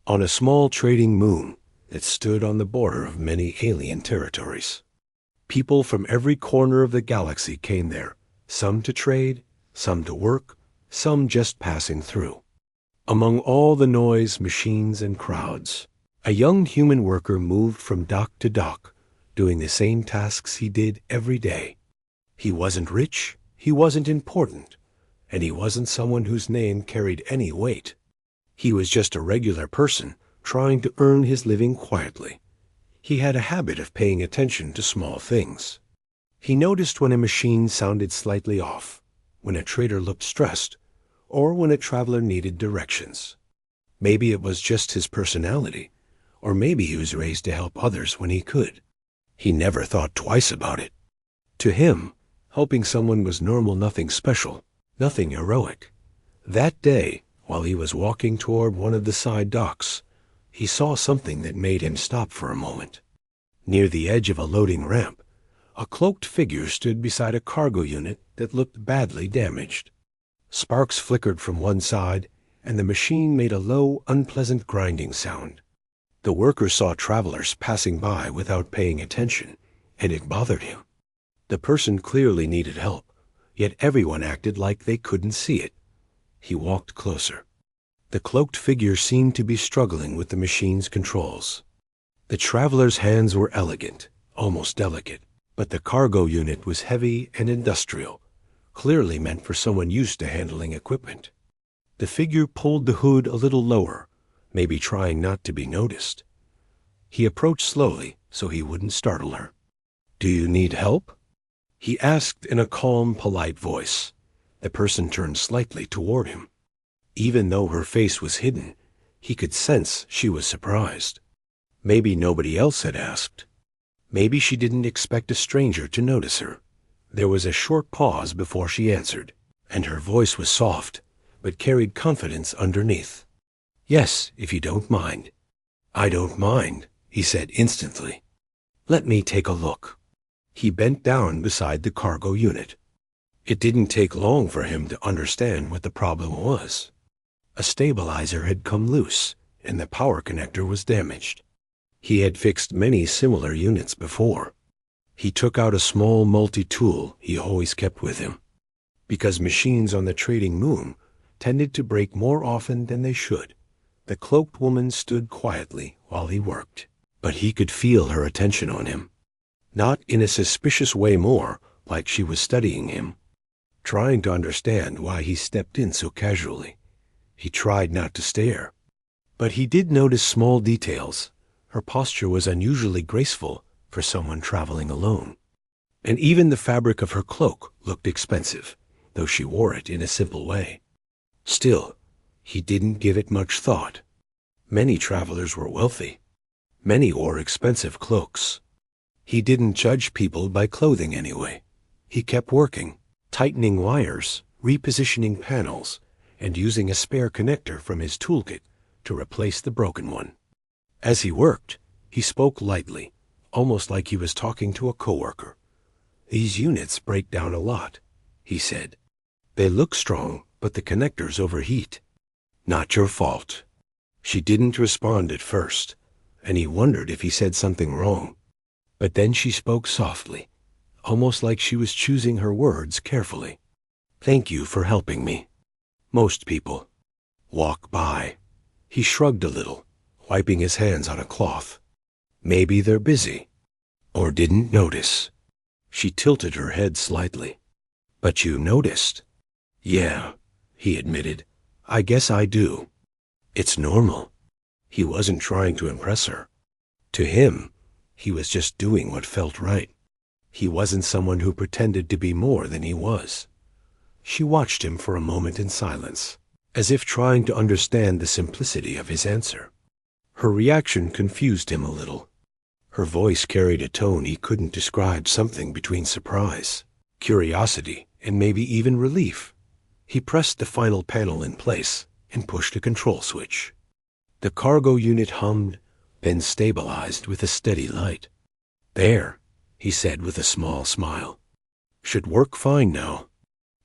on a small trading moon that stood on the border of many alien territories. People from every corner of the galaxy came there, some to trade, some to work, some just passing through. Among all the noise, machines, and crowds, a young human worker moved from dock to dock, doing the same tasks he did every day. He wasn't rich, he wasn't important, and he wasn't someone whose name carried any weight. He was just a regular person trying to earn his living quietly. He had a habit of paying attention to small things. He noticed when a machine sounded slightly off, when a trader looked stressed, or when a traveler needed directions. Maybe it was just his personality, or maybe he was raised to help others when he could. He never thought twice about it. To him, helping someone was normal, nothing special, nothing heroic. That day, while he was walking toward one of the side docks, he saw something that made him stop for a moment. Near the edge of a loading ramp, a cloaked figure stood beside a cargo unit that looked badly damaged. Sparks flickered from one side, and the machine made a low, unpleasant grinding sound. The worker saw travelers passing by without paying attention, and it bothered him. The person clearly needed help, yet everyone acted like they couldn't see it. He walked closer. The cloaked figure seemed to be struggling with the machine's controls. The traveler's hands were elegant, almost delicate, but the cargo unit was heavy and industrial, clearly meant for someone used to handling equipment. The figure pulled the hood a little lower, maybe trying not to be noticed. He approached slowly so he wouldn't startle her. "Do you need help?" he asked in a calm, polite voice. The person turned slightly toward him. Even though her face was hidden, he could sense she was surprised. Maybe nobody else had asked. Maybe she didn't expect a stranger to notice her. There was a short pause before she answered, and her voice was soft, but carried confidence underneath. "Yes, if you don't mind." "I don't mind," he said instantly. "Let me take a look." He bent down beside the cargo unit. It didn't take long for him to understand what the problem was. A stabilizer had come loose, and the power connector was damaged. He had fixed many similar units before. He took out a small multi-tool he always kept with him. Because machines on the trading moon tended to break more often than they should, the cloaked woman stood quietly while he worked. But he could feel her attention on him. Not in a suspicious way, more like she was studying him, trying to understand why he stepped in so casually. He tried not to stare, but he did notice small details. Her posture was unusually graceful for someone traveling alone. And even the fabric of her cloak looked expensive, though she wore it in a simple way. Still, he didn't give it much thought. Many travelers were wealthy. Many wore expensive cloaks. He didn't judge people by clothing anyway. He kept working, tightening wires, repositioning panels, and using a spare connector from his toolkit to replace the broken one. As he worked, he spoke lightly, almost like he was talking to a coworker. "These units break down a lot," he said. "They look strong, but the connectors overheat." "Not your fault." She didn't respond at first, and he wondered if he said something wrong. But then she spoke softly, almost like she was choosing her words carefully. "Thank you for helping me. Most people walk by." He shrugged a little, wiping his hands on a cloth. "Maybe they're busy, or didn't notice." She tilted her head slightly. "But you noticed." "Yeah," he admitted. "I guess I do." It's normal. He wasn't trying to impress her. To him, he was just doing what felt right. He wasn't someone who pretended to be more than he was. She watched him for a moment in silence, as if trying to understand the simplicity of his answer. Her reaction confused him a little. Her voice carried a tone he couldn't describe, something between surprise, curiosity, and maybe even relief. He pressed the final panel in place and pushed a control switch. The cargo unit hummed, then stabilized with a steady light. "There," he said with a small smile. "Should work fine now.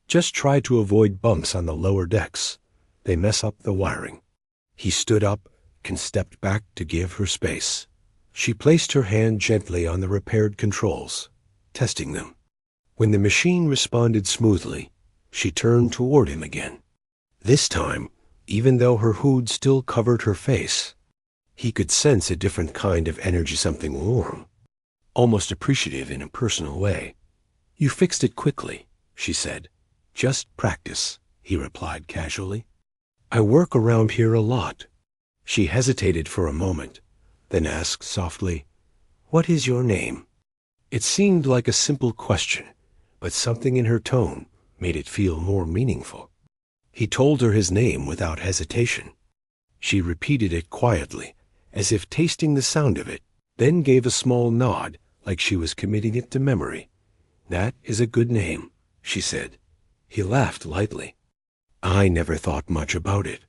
Just try to avoid bumps on the lower decks. They mess up the wiring." He stood up, and stepped back to give her space. She placed her hand gently on the repaired controls, testing them. When the machine responded smoothly, she turned toward him again. This time, even though her hood still covered her face, he could sense a different kind of energy, something warm, almost appreciative in a personal way. "You fixed it quickly," she said. "Just practice," he replied casually. "I work around here a lot." She hesitated for a moment, then asked softly, "What is your name?" It seemed like a simple question, but something in her tone made it feel more meaningful. He told her his name without hesitation. She repeated it quietly, as if tasting the sound of it, then gave a small nod like she was committing it to memory. "That is a good name," she said. He laughed lightly. "I never thought much about it."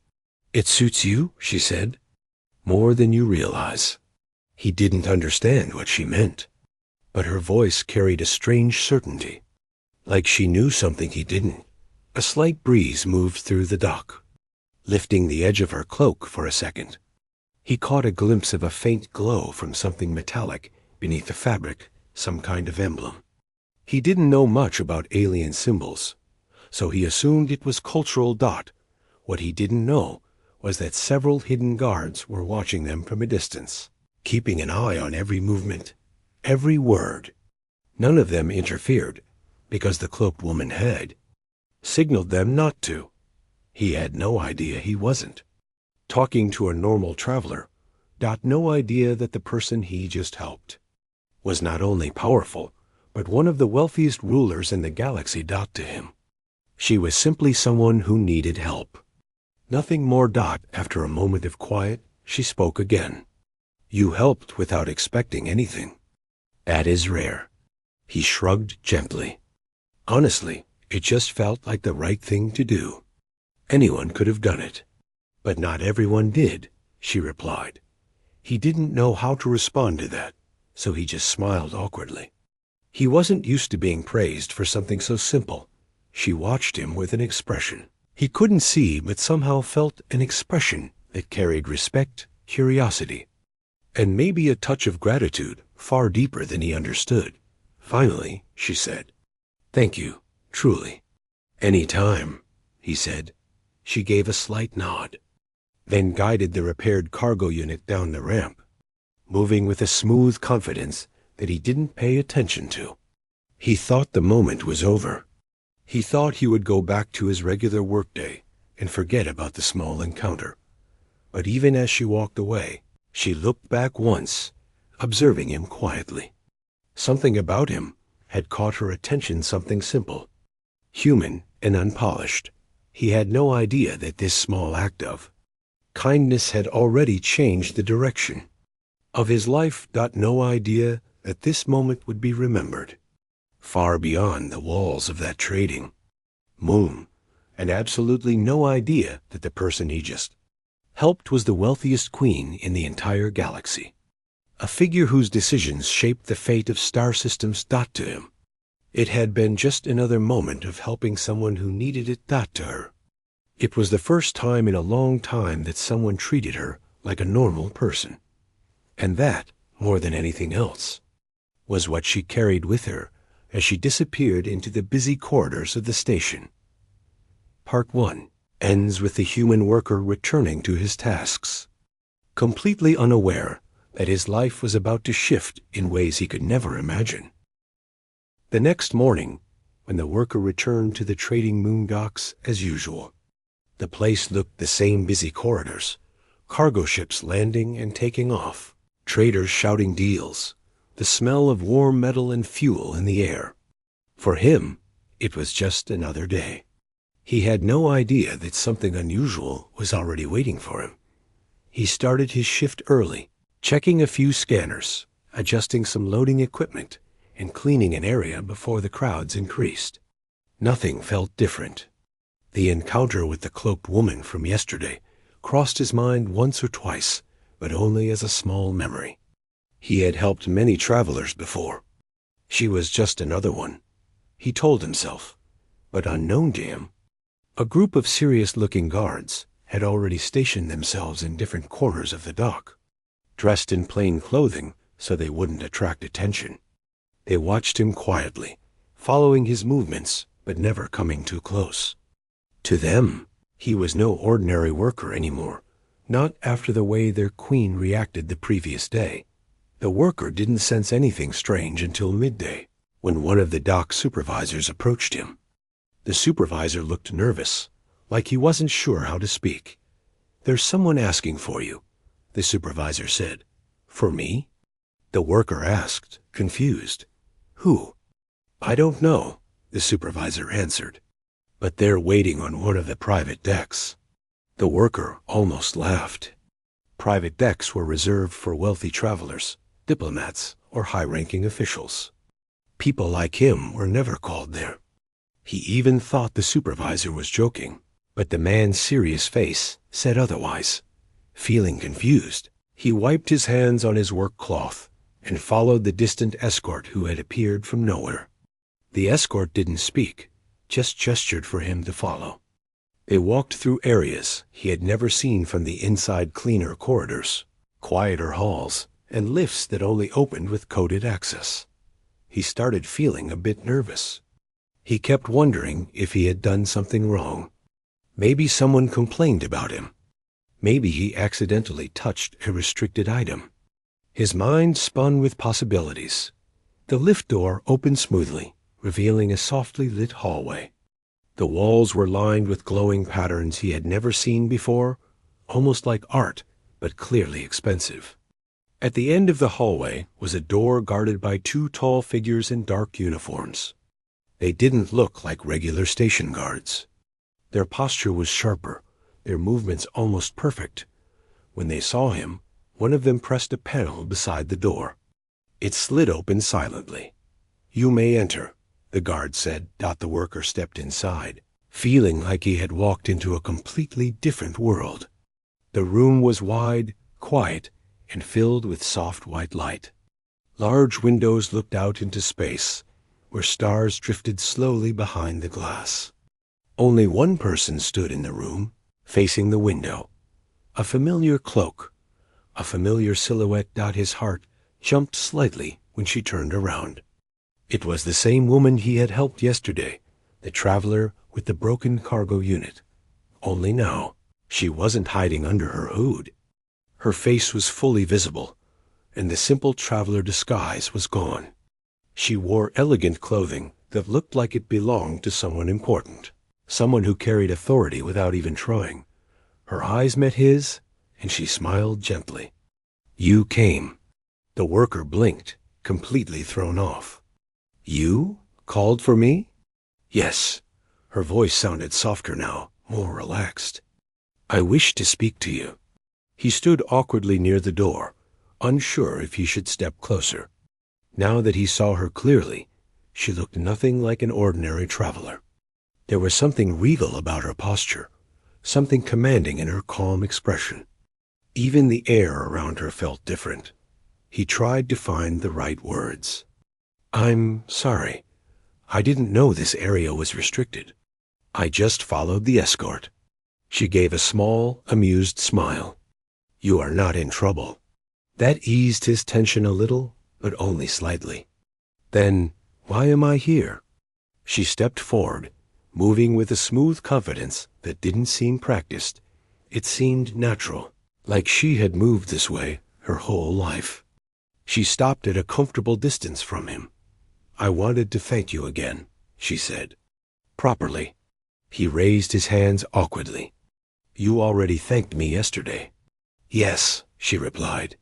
"It suits you," she said. "More than you realize." He didn't understand what she meant, but her voice carried a strange certainty, like she knew something he didn't. A slight breeze moved through the dock, lifting the edge of her cloak for a second. He caught a glimpse of a faint glow from something metallic beneath the fabric, some kind of emblem. He didn't know much about alien symbols, so he assumed it was cultural dot. What he didn't know was that several hidden guards were watching them from a distance, keeping an eye on every movement, every word. None of them interfered, because the cloaked woman had signaled them not to. He had no idea he wasn't talking to a normal traveler, no idea that the person he just helped was not only powerful, but one of the wealthiest rulers in the galaxy. To him, she was simply someone who needed help. Nothing more. After a moment of quiet, she spoke again. "You helped without expecting anything. That is rare." He shrugged gently. "Honestly, it just felt like the right thing to do. Anyone could have done it." "But not everyone did," she replied. He didn't know how to respond to that, so he just smiled awkwardly. He wasn't used to being praised for something so simple. She watched him with an expression he couldn't see, but somehow felt an expression that carried respect, curiosity, and maybe a touch of gratitude far deeper than he understood. Finally, she said, "Thank you, truly." "Any time," he said. She gave a slight nod, then guided the repaired cargo unit down the ramp, moving with a smooth confidence that he didn't pay attention to. He thought the moment was over. He thought he would go back to his regular workday and forget about the small encounter. But even as she walked away, she looked back once, observing him quietly. Something about him had caught her attention, something simple, human and unpolished. He had no idea that this small act of kindness had already changed the direction of his life. No idea that this moment would be remembered far beyond the walls of that trading moon, and absolutely no idea that the person he just helped was the wealthiest queen in the entire galaxy, a figure whose decisions shaped the fate of star systems. To him, it had been just another moment of helping someone who needed it. To her, it was the first time in a long time that someone treated her like a normal person. And that, more than anything else, was what she carried with her as she disappeared into the busy corridors of the station. Part 1 ends with the human worker returning to his tasks, completely unaware that his life was about to shift in ways he could never imagine. The next morning, when the worker returned to the trading moon docks as usual, the place looked the same: busy corridors, cargo ships landing and taking off, traders shouting deals, the smell of warm metal and fuel in the air. For him, it was just another day. He had no idea that something unusual was already waiting for him. He started his shift early, checking a few scanners, adjusting some loading equipment, and cleaning an area before the crowds increased. Nothing felt different. The encounter with the cloaked woman from yesterday crossed his mind once or twice, but only as a small memory. He had helped many travelers before. She was just another one, he told himself, but unknown to him. A group of serious-looking guards had already stationed themselves in different corners of the dock, dressed in plain clothing so they wouldn't attract attention. They watched him quietly, following his movements but never coming too close. To them, he was no ordinary worker anymore, not after the way their queen reacted the previous day. The worker didn't sense anything strange until midday, when one of the dock supervisors approached him. The supervisor looked nervous, like he wasn't sure how to speak. "There's someone asking for you," the supervisor said. "For me?" the worker asked, confused. "Who?" "I don't know," the supervisor answered. "But they're waiting on one of the private decks." The worker almost laughed. Private decks were reserved for wealthy travelers, diplomats, or high-ranking officials. People like him were never called there. He even thought the supervisor was joking, but the man's serious face said otherwise. Feeling confused, he wiped his hands on his work cloth and followed the distant escort who had appeared from nowhere. The escort didn't speak, just gestured for him to follow. They walked through areas he had never seen from the inside, cleaner corridors, quieter halls, and lifts that only opened with coded access. He started feeling a bit nervous. He kept wondering if he had done something wrong. Maybe someone complained about him. Maybe he accidentally touched a restricted item. His mind spun with possibilities. The lift door opened smoothly, revealing a softly lit hallway. The walls were lined with glowing patterns he had never seen before, almost like art, but clearly expensive. At the end of the hallway was a door guarded by two tall figures in dark uniforms. They didn't look like regular station guards. Their posture was sharper, their movements almost perfect. When they saw him, one of them pressed a panel beside the door. It slid open silently. "You may enter," the guard said. The worker stepped inside, feeling like he had walked into a completely different world. The room was wide, quiet, and filled with soft white light. Large windows looked out into space, where stars drifted slowly behind the glass. Only one person stood in the room, facing the window. A familiar cloak, a familiar silhouette. His heart jumped slightly when she turned around. It was the same woman he had helped yesterday, the traveler with the broken cargo unit. Only now, she wasn't hiding under her hood. Her face was fully visible, and the simple traveler disguise was gone. She wore elegant clothing that looked like it belonged to someone important, someone who carried authority without even trying. Her eyes met his, and she smiled gently. "You came." The worker blinked, completely thrown off. "You called for me?" "Yes." Her voice sounded softer now, more relaxed. "I wish to speak to you." He stood awkwardly near the door, unsure if he should step closer. Now that he saw her clearly, she looked nothing like an ordinary traveler. There was something regal about her posture, something commanding in her calm expression. Even the air around her felt different. He tried to find the right words. "I'm sorry. I didn't know this area was restricted. I just followed the escort." She gave a small, amused smile. "You are not in trouble." That eased his tension a little, but only slightly. "Then why am I here?" She stepped forward, moving with a smooth confidence that didn't seem practiced. It seemed natural, like she had moved this way her whole life. She stopped at a comfortable distance from him. "I wanted to thank you again," she said. "Properly." He raised his hands awkwardly. "You already thanked me yesterday." "Yes," she replied.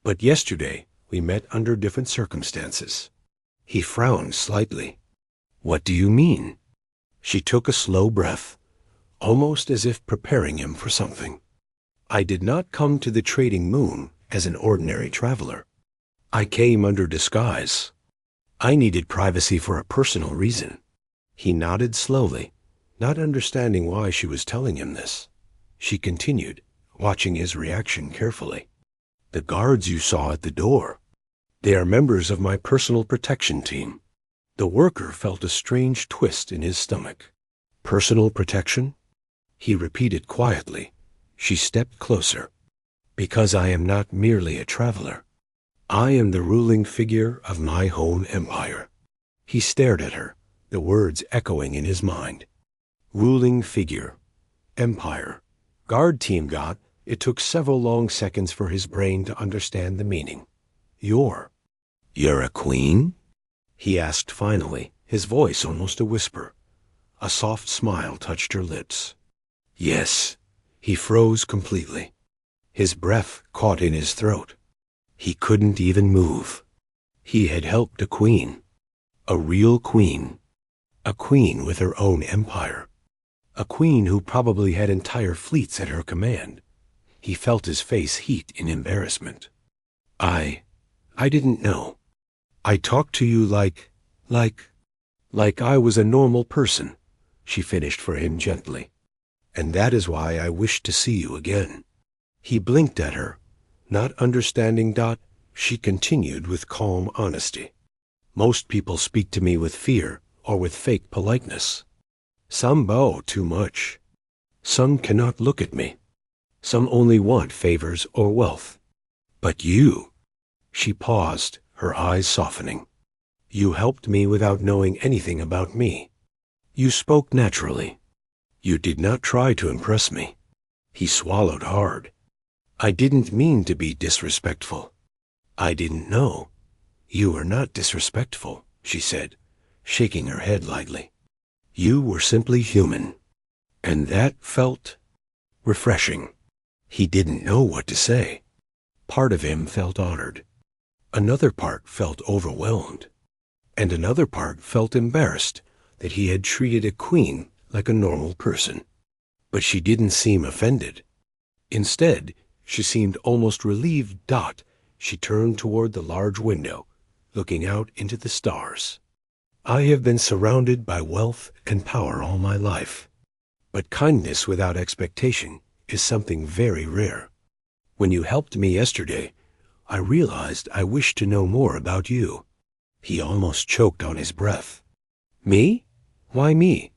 "But yesterday we met under different circumstances." He frowned slightly. "What do you mean?" She took a slow breath, almost as if preparing him for something. "I did not come to the trading moon as an ordinary traveler. I came under disguise. I needed privacy for a personal reason." He nodded slowly, not understanding why she was telling him this. She continued, watching his reaction carefully. "The guards you saw at the door, they are members of my personal protection team." The worker felt a strange twist in his stomach. "Personal protection?" He repeated quietly, She stepped closer. Because I am not merely a traveler. I am the ruling figure of my own empire. He stared at her, the words echoing in his mind. Ruling figure. Empire. Guard team got. It took several long seconds for his brain to understand the meaning. You're a queen? He asked finally, his voice almost a whisper. A soft smile touched her lips. Yes. He froze completely. His breath caught in his throat. He couldn't even move. He had helped a queen. A real queen. A queen with her own empire. A queen who probably had entire fleets at her command. He felt his face heat in embarrassment. I didn't know. I talked to you like I was a normal person, she finished for him gently. And that is why I wish to see you again. He blinked at her. Not understanding. She continued with calm honesty. Most people speak to me with fear or with fake politeness. Some bow too much. Some cannot look at me. Some only want favors or wealth. But you. She paused, her eyes softening. You helped me without knowing anything about me. You spoke naturally. You did not try to impress me. He swallowed hard. I didn't mean to be disrespectful. I didn't know. You are not disrespectful, she said, shaking her head lightly. You were simply human. And that felt refreshing. He didn't know what to say. Part of him felt honored. Another part felt overwhelmed. And another part felt embarrassed that he had treated a queen like a normal person. But she didn't seem offended. Instead, she seemed almost relieved. She turned toward the large window, looking out into the stars. I have been surrounded by wealth and power all my life. But kindness without expectation is something very rare. When you helped me yesterday, I realized I wished to know more about you. He almost choked on his breath. Me? Why me?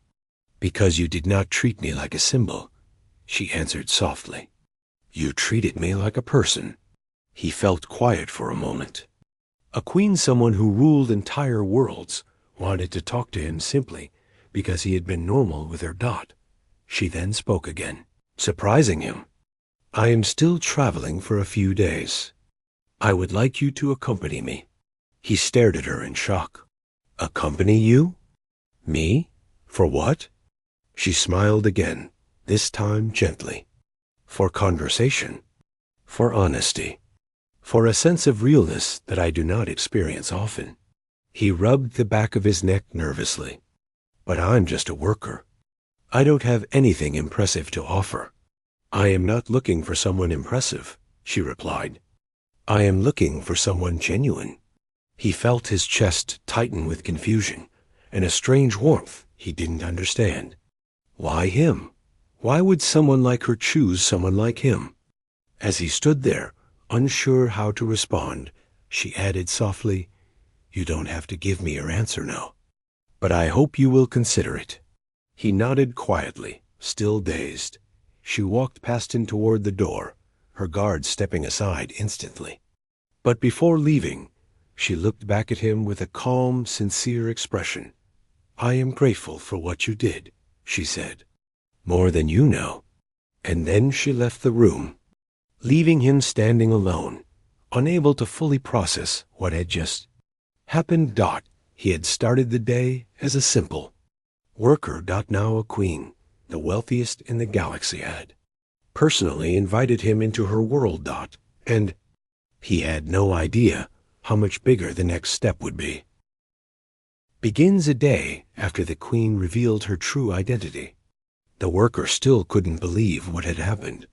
Because you did not treat me like a symbol, she answered softly. You treated me like a person. He felt quiet for a moment. A queen, someone who ruled entire worlds, wanted to talk to him simply because he had been normal with her. She then spoke again, surprising him. I am still traveling for a few days. I would like you to accompany me. He stared at her in shock. Accompany you? Me? For what? She smiled again, this time gently. For conversation. For honesty. For a sense of realness that I do not experience often. He rubbed the back of his neck nervously. But I'm just a worker. I don't have anything impressive to offer. I am not looking for someone impressive, she replied. I am looking for someone genuine. He felt his chest tighten with confusion and a strange warmth he didn't understand. Why him? Why would someone like her choose someone like him? As he stood there, unsure how to respond, she added softly, You don't have to give me your answer now. But I hope you will consider it. He nodded quietly, still dazed. She walked past him toward the door, her guard stepping aside instantly. But before leaving, she looked back at him with a calm, sincere expression. I am grateful for what you did, she said. More than you know. And then she left the room, leaving him standing alone, unable to fully process what had just happened. He had started the day as a simple worker. Now a queen, the wealthiest in the galaxy, had personally invited him into her world. And he had no idea how much bigger the next step would be. Begins a day after the queen revealed her true identity. The worker still couldn't believe what had happened.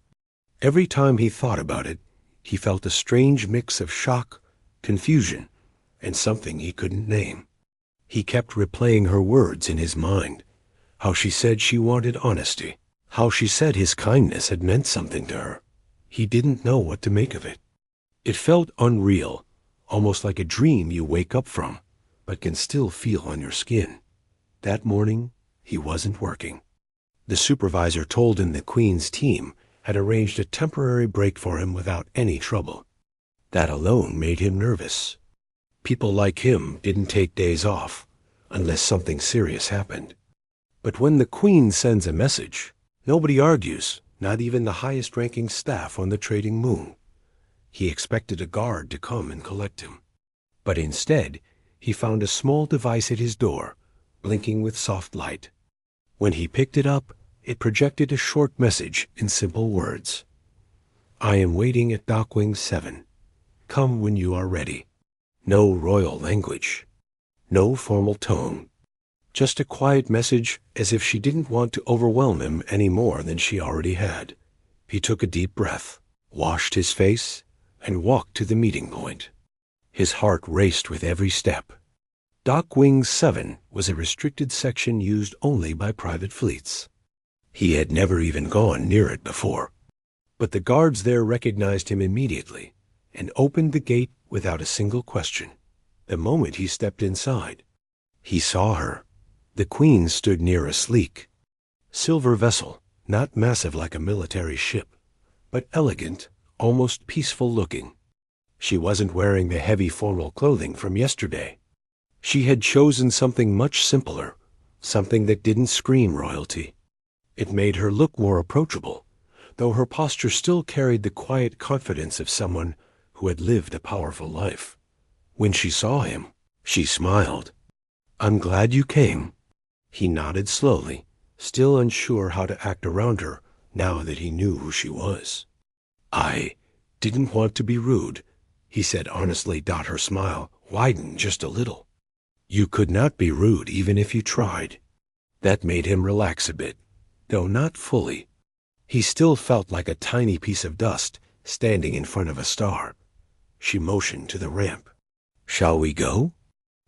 Every time he thought about it, he felt a strange mix of shock, confusion, and something he couldn't name. He kept replaying her words in his mind, how she said she wanted honesty, how she said his kindness had meant something to her. He didn't know what to make of it. It felt unreal, almost like a dream you wake up from, but can still feel on your skin. That morning, he wasn't working. The supervisor told him the Queen's team had arranged a temporary break for him without any trouble. That alone made him nervous. People like him didn't take days off unless something serious happened. But when the Queen sends a message, nobody argues, not even the highest-ranking staff on the trading moon. He expected a guard to come and collect him. But instead, he found a small device at his door, blinking with soft light. When he picked it up, it projected a short message in simple words. "I am waiting at Dockwing 7. Come when you are ready." No royal language. No formal tone. Just a quiet message, as if she didn't want to overwhelm him any more than she already had. He took a deep breath, washed his face, and walked to the meeting point. His heart raced with every step. Dockwing 7 was a restricted section used only by private fleets. He had never even gone near it before. But the guards there recognized him immediately and opened the gate without a single question. The moment he stepped inside, he saw her. The Queen stood near a sleek, silver vessel, not massive like a military ship, but elegant, almost peaceful-looking. She wasn't wearing the heavy formal clothing from yesterday. She had chosen something much simpler, something that didn't scream royalty. It made her look more approachable, though her posture still carried the quiet confidence of someone who had lived a powerful life. When she saw him, she smiled. "I'm glad you came." He nodded slowly, still unsure how to act around her now that he knew who she was. "I didn't want to be rude," he said honestly. Her smile widened just a little. "You could not be rude even if you tried." That made him relax a bit, though not fully. He still felt like a tiny piece of dust standing in front of a star. She motioned to the ramp. "Shall we go?"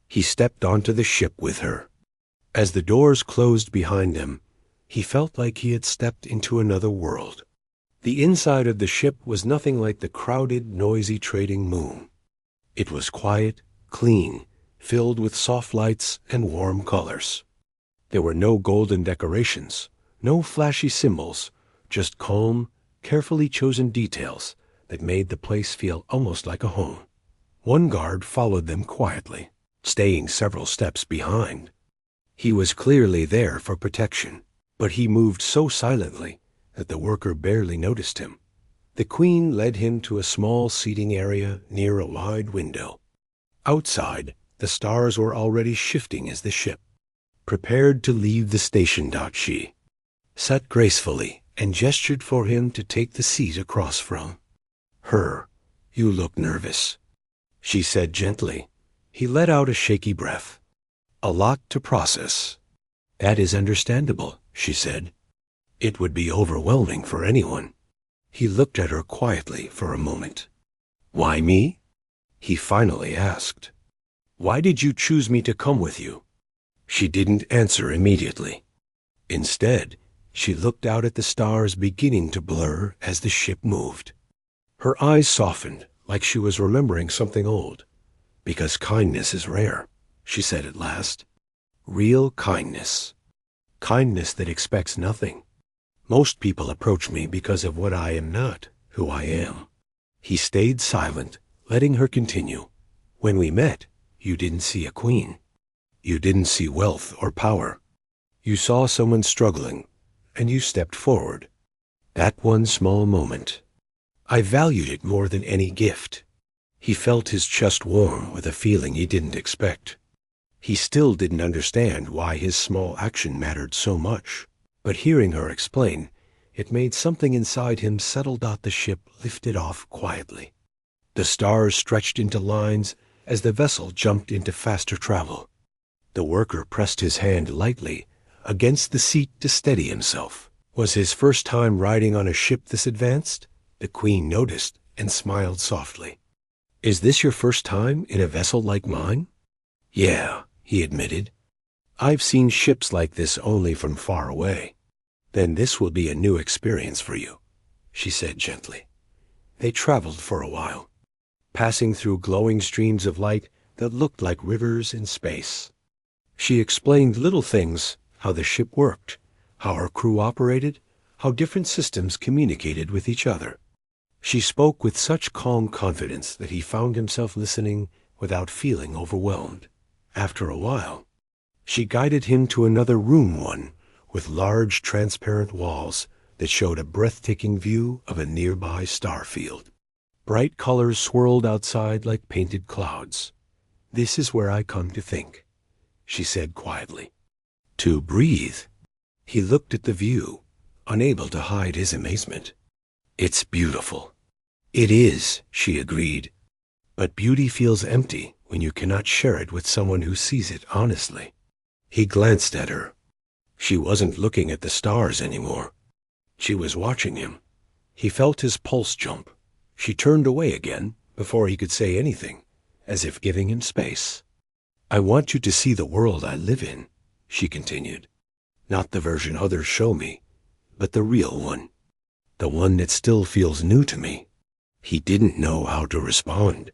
He stepped onto the ship with her. As the doors closed behind him, he felt like he had stepped into another world. The inside of the ship was nothing like the crowded, noisy trading moon. It was quiet, clean, filled with soft lights and warm colors. There were no golden decorations, no flashy symbols, just calm, carefully chosen details that made the place feel almost like a home. One guard followed them quietly, staying several steps behind. He was clearly there for protection, but he moved so silently that the worker barely noticed him. The Queen led him to a small seating area near a wide window. Outside, the stars were already shifting as the ship prepared to leave the station. She sat gracefully and gestured for him to take the seat across from her. "You look nervous," she said gently. He let out a shaky breath. "A lot to process." "That is understandable," she said. "It would be overwhelming for anyone." He looked at her quietly for a moment. "Why me?" he finally asked. "Why did you choose me to come with you?" She didn't answer immediately. Instead, she looked out at the stars beginning to blur as the ship moved. Her eyes softened, like she was remembering something old. "Because kindness is rare," she said at last. "Real kindness. Kindness that expects nothing. Most people approach me because of what I am not, who I am." He stayed silent, letting her continue. "When we met, you didn't see a queen. You didn't see wealth or power. You saw someone struggling, and you stepped forward. That one small moment. I valued it more than any gift." He felt his chest warm with a feeling he didn't expect. He still didn't understand why his small action mattered so much, but hearing her explain, it made something inside him settle. The ship lifted off quietly. The stars stretched into lines as the vessel jumped into faster travel. The worker pressed his hand lightly against the seat to steady himself. Was his first time riding on a ship this advanced? The Queen noticed and smiled softly. "Is this your first time in a vessel like mine?" "Yeah," he admitted. "I've seen ships like this only from far away." "Then this will be a new experience for you," she said gently. They traveled for a while, passing through glowing streams of light that looked like rivers in space. She explained little things, how the ship worked, how her crew operated, how different systems communicated with each other. She spoke with such calm confidence that he found himself listening without feeling overwhelmed. After a while, she guided him to another room, one with large transparent walls that showed a breathtaking view of a nearby star field. Bright colors swirled outside like painted clouds. "This is where I come to think," she said quietly. "To breathe." He looked at the view, unable to hide his amazement. "It's beautiful." "It is," she agreed. "But beauty feels empty when you cannot share it with someone who sees it honestly." He glanced at her. She wasn't looking at the stars anymore. She was watching him. He felt his pulse jump. She turned away again before he could say anything, as if giving him space. "I want you to see the world I live in," she continued. "Not the version others show me, but the real one. The one that still feels new to me." He didn't know how to respond.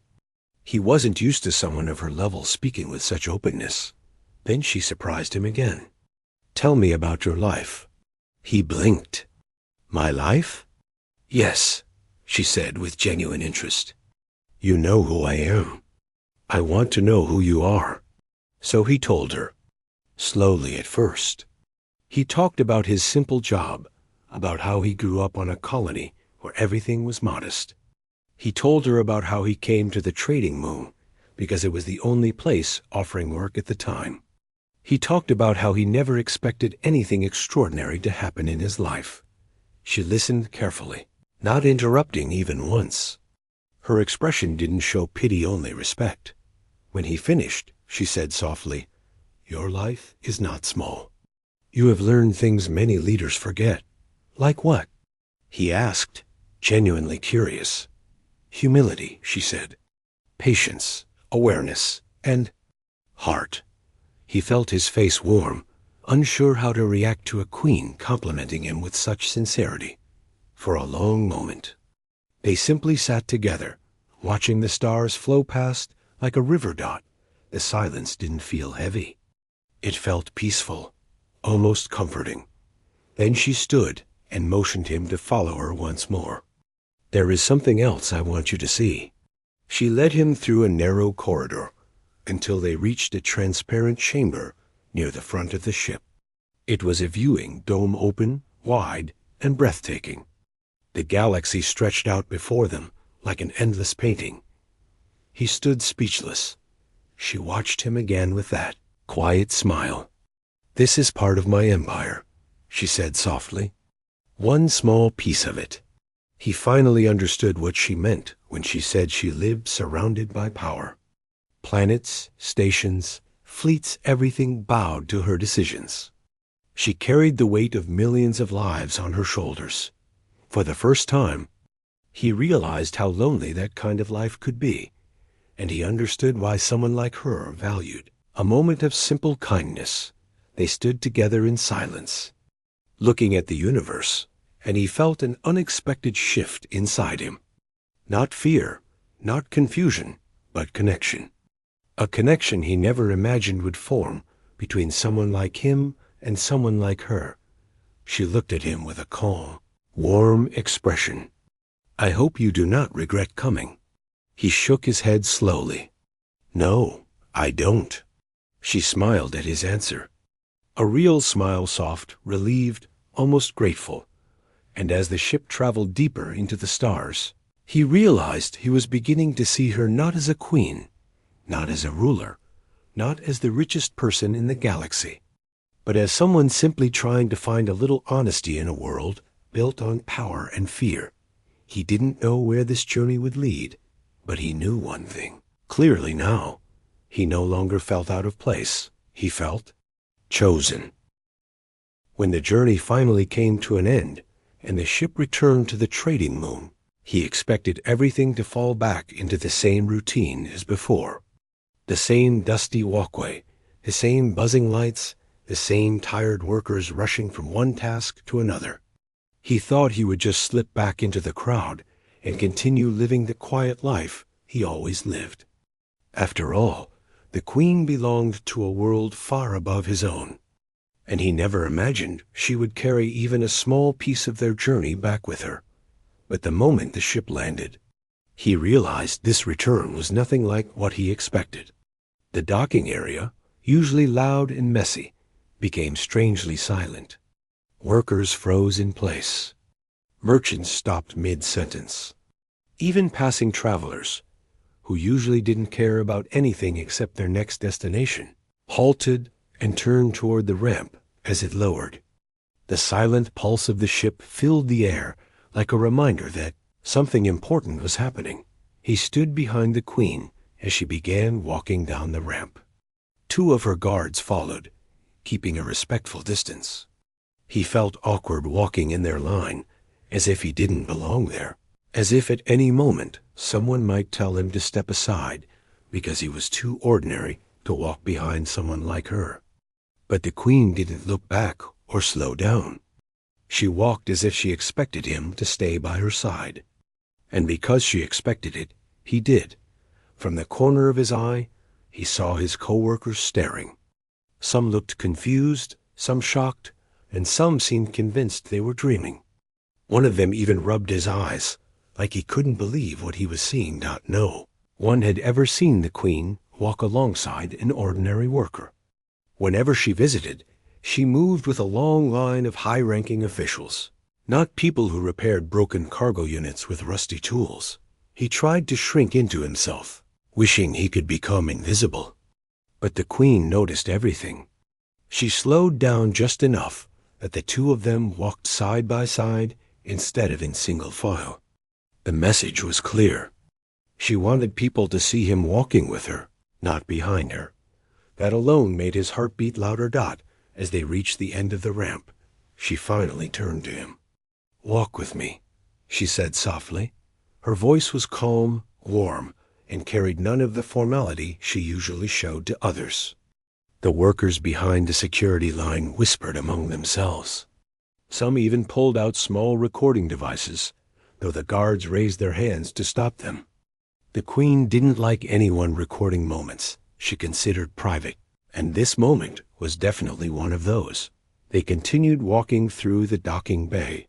He wasn't used to someone of her level speaking with such openness. Then she surprised him again. "Tell me about your life." He blinked. "My life?" "Yes," she said with genuine interest. "You know who I am. I want to know who you are." So he told her, slowly at first. He talked about his simple job, about how he grew up on a colony where everything was modest. He told her about how he came to the trading moon because it was the only place offering work at the time. He talked about how he never expected anything extraordinary to happen in his life. She listened carefully, not interrupting even once. Her expression didn't show pity, only respect. When he finished, she said softly, "Your life is not small. You have learned things many leaders forget." "Like what?" he asked, genuinely curious. "Humility," she said. "Patience, awareness, and heart." He felt his face warm, unsure how to react to a queen complimenting him with such sincerity. For a long moment, they simply sat together, watching the stars flow past like a river dot. The silence didn't feel heavy. It felt peaceful, almost comforting. Then she stood and motioned him to follow her once more. "There is something else I want you to see." She led him through a narrow corridor until they reached a transparent chamber near the front of the ship. It was a viewing dome, open, wide, and breathtaking. The galaxy stretched out before them like an endless painting. He stood speechless. She watched him again with that quiet smile. "This is part of my empire," she said softly. "One small piece of it." He finally understood what she meant when she said she lived surrounded by power. Planets, stations, fleets, everything bowed to her decisions. She carried the weight of millions of lives on her shoulders. For the first time, he realized how lonely that kind of life could be, and he understood why someone like her valued a moment of simple kindness. They stood together in silence, looking at the universe, and he felt an unexpected shift inside him. Not fear, not confusion, but connection. A connection he never imagined would form between someone like him and someone like her. She looked at him with a calm, warm expression. "I hope you do not regret coming." He shook his head slowly. "No, I don't." She smiled at his answer. A real smile, soft, relieved, almost grateful. And as the ship traveled deeper into the stars, he realized he was beginning to see her not as a queen, not as a ruler, not as the richest person in the galaxy, but as someone simply trying to find a little honesty in a world built on power and fear. He didn't know where this journey would lead, but he knew one thing clearly now. He no longer felt out of place. He felt chosen. When the journey finally came to an end, and the ship returned to the trading moon, he expected everything to fall back into the same routine as before. The same dusty walkway, the same buzzing lights, the same tired workers rushing from one task to another. He thought he would just slip back into the crowd and continue living the quiet life he always lived. After all, the Queen belonged to a world far above his own. and he never imagined she would carry even a small piece of their journey back with her. But the moment the ship landed, he realized this return was nothing like what he expected. The docking area, usually loud and messy, became strangely silent. Workers froze in place. Merchants stopped mid-sentence. Even passing travelers, who usually didn't care about anything except their next destination, halted and turned toward the ramp as it lowered. The silent pulse of the ship filled the air like a reminder that something important was happening. He stood behind the Queen as she began walking down the ramp. 2 of her guards followed, keeping a respectful distance. He felt awkward walking in their line, as if he didn't belong there, as if at any moment someone might tell him to step aside because he was too ordinary to walk behind someone like her. But the Queen didn't look back or slow down. She walked as if she expected him to stay by her side. And because she expected it, he did. From the corner of his eye, he saw his co-workers staring. Some looked confused, some shocked, and some seemed convinced they were dreaming. One of them even rubbed his eyes, like he couldn't believe what he was seeing. No one had ever seen the Queen walk alongside an ordinary worker. Whenever she visited, she moved with a long line of high-ranking officials, not people who repaired broken cargo units with rusty tools. He tried to shrink into himself, wishing he could become invisible. But the Queen noticed everything. She slowed down just enough that the 2 of them walked side by side instead of in single file. The message was clear. She wanted people to see him walking with her, not behind her. That alone made his heart beat louder. As they reached the end of the ramp, she finally turned to him. "Walk with me," she said softly. Her voice was calm, warm, and carried none of the formality she usually showed to others. The workers behind the security line whispered among themselves. Some even pulled out small recording devices, though the guards raised their hands to stop them. The Queen didn't like anyone recording moments she considered private, and this moment was definitely one of those. They continued walking through the docking bay.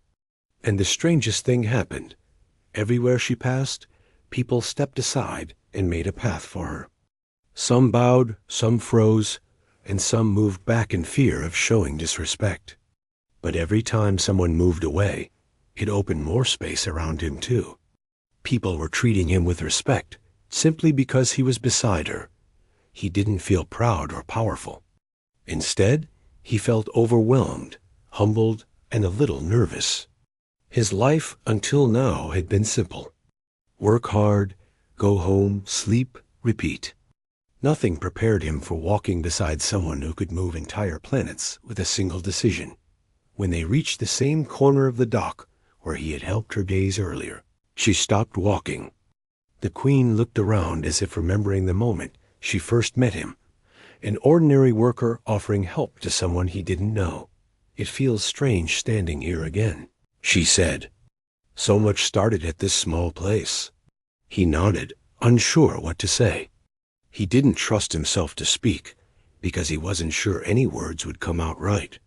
And the strangest thing happened. Everywhere she passed, people stepped aside and made a path for her. Some bowed, some froze, and some moved back in fear of showing disrespect. But every time someone moved away, it opened more space around him too. People were treating him with respect, simply because he was beside her. He didn't feel proud or powerful. Instead, he felt overwhelmed, humbled, and a little nervous. His life until now had been simple. Work hard, go home, sleep, repeat. Nothing prepared him for walking beside someone who could move entire planets with a single decision. When they reached the same corner of the dock where he had helped her days earlier, she stopped walking. The Queen looked around as if remembering the moment she first met him, an ordinary worker offering help to someone he didn't know. "It feels strange standing here again," she said. "So much started at this small place." He nodded, unsure what to say. He didn't trust himself to speak, because he wasn't sure any words would come out right.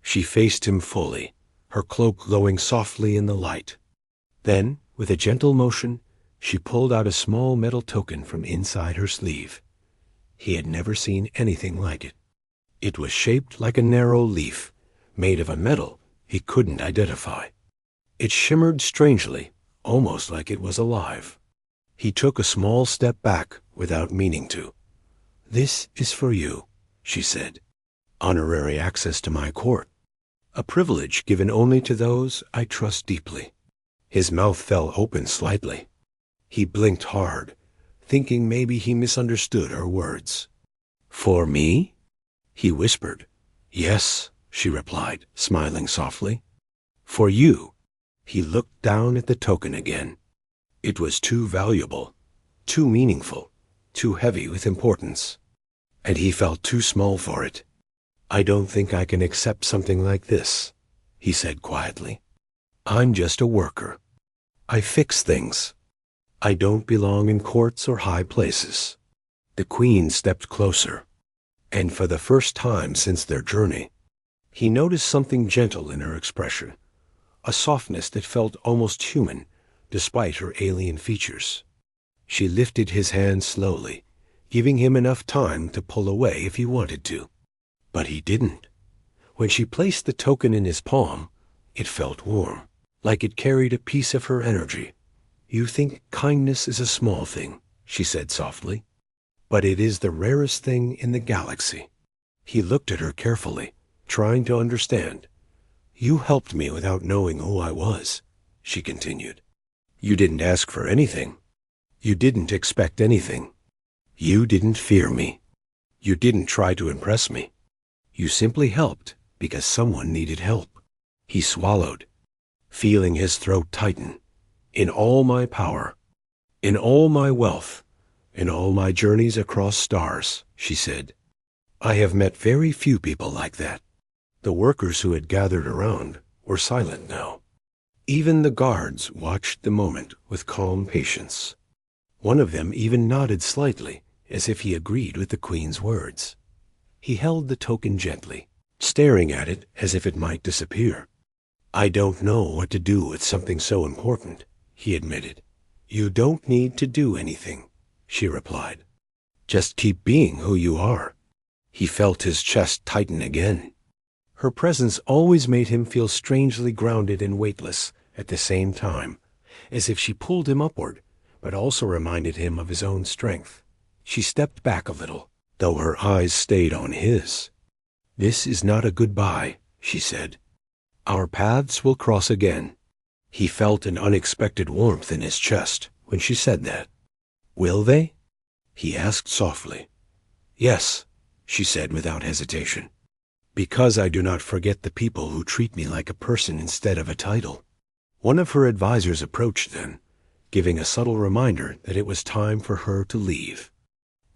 She faced him fully, her cloak glowing softly in the light. Then, with a gentle motion, she pulled out a small metal token from inside her sleeve. He had never seen anything like it. It was shaped like a narrow leaf, made of a metal he couldn't identify. It shimmered strangely, almost like it was alive. He took a small step back without meaning to. "This is for you," she said. "Honorary access to my court. A privilege given only to those I trust deeply." His mouth fell open slightly. He blinked hard, thinking maybe he misunderstood her words. "For me?" he whispered. "Yes," she replied, smiling softly. "For you." He looked down at the token again. It was too valuable, too meaningful, too heavy with importance. And he felt too small for it. "I don't think I can accept something like this," he said quietly. "I'm just a worker. I fix things. I don't belong in courts or high places." The Queen stepped closer, and for the first time since their journey, He noticed something gentle in her expression, a softness that felt almost human, despite her alien features. She lifted his hand slowly, giving him enough time to pull away if he wanted to. But he didn't. When she placed the token in his palm, it felt warm, like it carried a piece of her energy. "You think kindness is a small thing," she said softly, "but it is the rarest thing in the galaxy." He looked at her carefully, trying to understand. "You helped me without knowing who I was," she continued. "You didn't ask for anything. You didn't expect anything. You didn't fear me. You didn't try to impress me. You simply helped because someone needed help." He swallowed, feeling his throat tighten. "In all my power, in all my wealth, in all my journeys across stars," she said, "I have met very few people like that." The workers who had gathered around were silent now. Even the guards watched the moment with calm patience. One of them even nodded slightly, as if he agreed with the Queen's words. He held the token gently, staring at it as if it might disappear. "I don't know what to do with something so important," he admitted. "You don't need to do anything," she replied. "Just keep being who you are." He felt his chest tighten again. Her presence always made him feel strangely grounded and weightless at the same time, as if she pulled him upward, but also reminded him of his own strength. She stepped back a little, though her eyes stayed on his. "This is not a goodbye," she said. "Our paths will cross again." He felt an unexpected warmth in his chest when she said that. "Will they?" he asked softly. "Yes," she said without hesitation, "because I do not forget the people who treat me like a person instead of a title." One of her advisors approached then, giving a subtle reminder that it was time for her to leave.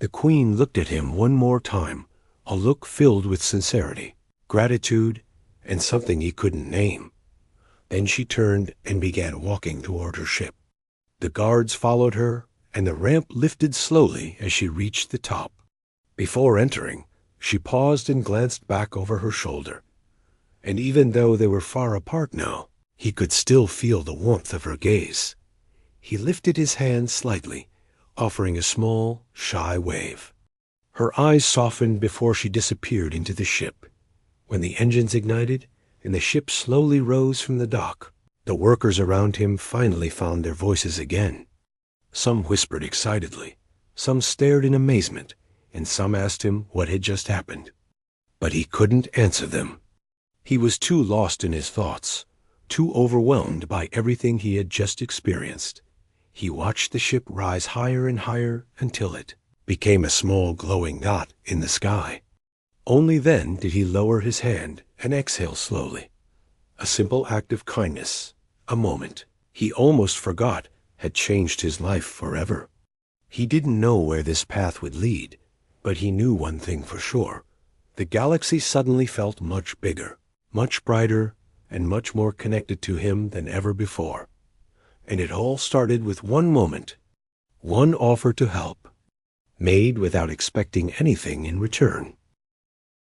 The Queen looked at him one more time, a look filled with sincerity, gratitude, and something he couldn't name. Then she turned and began walking toward her ship. The guards followed her, and the ramp lifted slowly as she reached the top. Before entering, she paused and glanced back over her shoulder. And even though they were far apart now, he could still feel the warmth of her gaze. He lifted his hand slightly, offering a small, shy wave. Her eyes softened before she disappeared into the ship. When the engines ignited and the ship slowly rose from the dock, the workers around him finally found their voices again. Some whispered excitedly, some stared in amazement, and some asked him what had just happened. But he couldn't answer them. He was too lost in his thoughts, too overwhelmed by everything he had just experienced. He watched the ship rise higher and higher until it became a small glowing dot in the sky. Only then did he lower his hand and exhale slowly. A simple act of kindness, a moment he almost forgot had changed his life forever. He didn't know where this path would lead, but he knew one thing for sure. The galaxy suddenly felt much bigger, much brighter, and much more connected to him than ever before. And it all started with one moment, one offer to help, made without expecting anything in return.